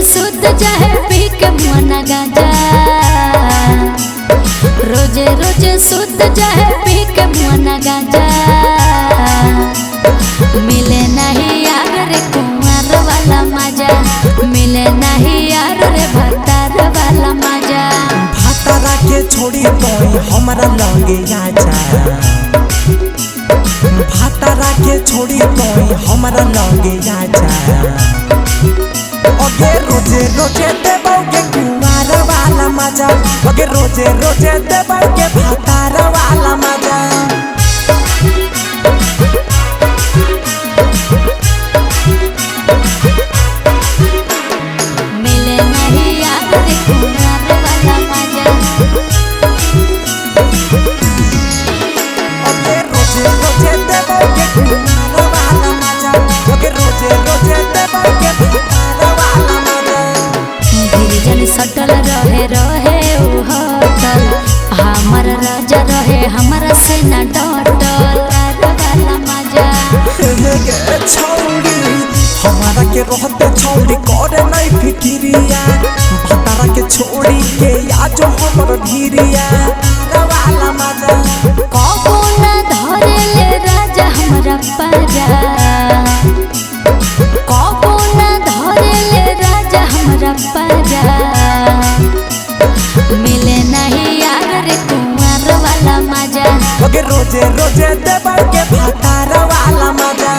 शुद्ध चाहे पी के मुआना गांजा। रोजे रोजे शुद्ध चाहे पी के मुआना गांजा। मिले नहीं यार रे कुंवर वाला मजा, मिले नहीं यार रे भतार वाला मजा। भतारा के छोड़ी तो हमारा लगे आजा, भतारा के छोड़ी तो हमारा लगे आजा। ओके रोजे रोजे देबोगे कुंवर वाला मजा, ओके रोजे रोजे देबोगे भतार वाला मजा। मिले नहीं यार रे कुंवर वाला मजा। ओके रोजे रोजे देबोगे कुंवर वाला मजा, ओके रोजे रोजे देबोगे भतार वाला मजा। गिरिजन सटल रहे रहे उ होटल, हमर राजा रहे हमारा से न डटल वाला मजा। के छौड़ी हमारा के रहते छौड़ी करे नहीं फिकिरिया, भतारा के छोड़ी के या जो हमर धीरिया वाला मजा। कबो ना धरे ले राजा हमरा पाजा, कबो ना धरे ले राजा हमरा पाजा। मिले नहीं यार रे कुंवर वाला मजा, ओके रोजे रोजे देबोगे भतार वाला मजा।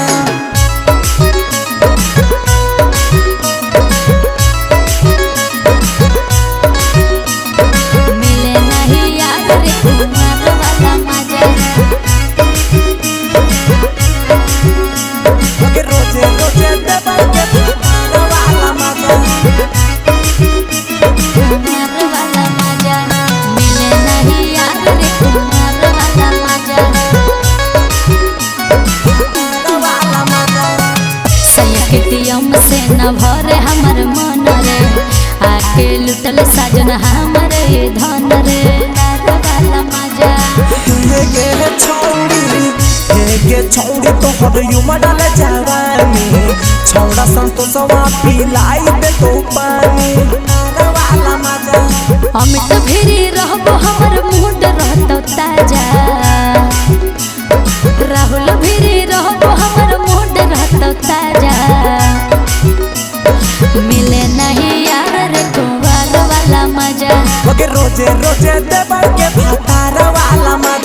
मिले नहीं यार रे कुंवर वाला मजा। ओके रोजे रोजे देबोगे भतार वाला मजा। कुंवर वाला मजा, मिले नहीं यार रे कुंवर वाला मजा। वाला मजा सयकेटियम से न भरे हमर मन रे, आके लुटल साजन हमर ये धन रे वाला मजा। के छौड़ी तोहर युवा डाले जवानी, छौड़ा संतोषवा पिलाई दे तो पानी वाला मजा। अमित भिरी रहबो हमर मूड रहतो ताजा, राहुल भिरी रहबो हमर मूड रहतो ताजा। मिले नहीं यार रे कुंवर वाला मजा, ओके रोजे रोजे देबोगे भतार वाला मजा।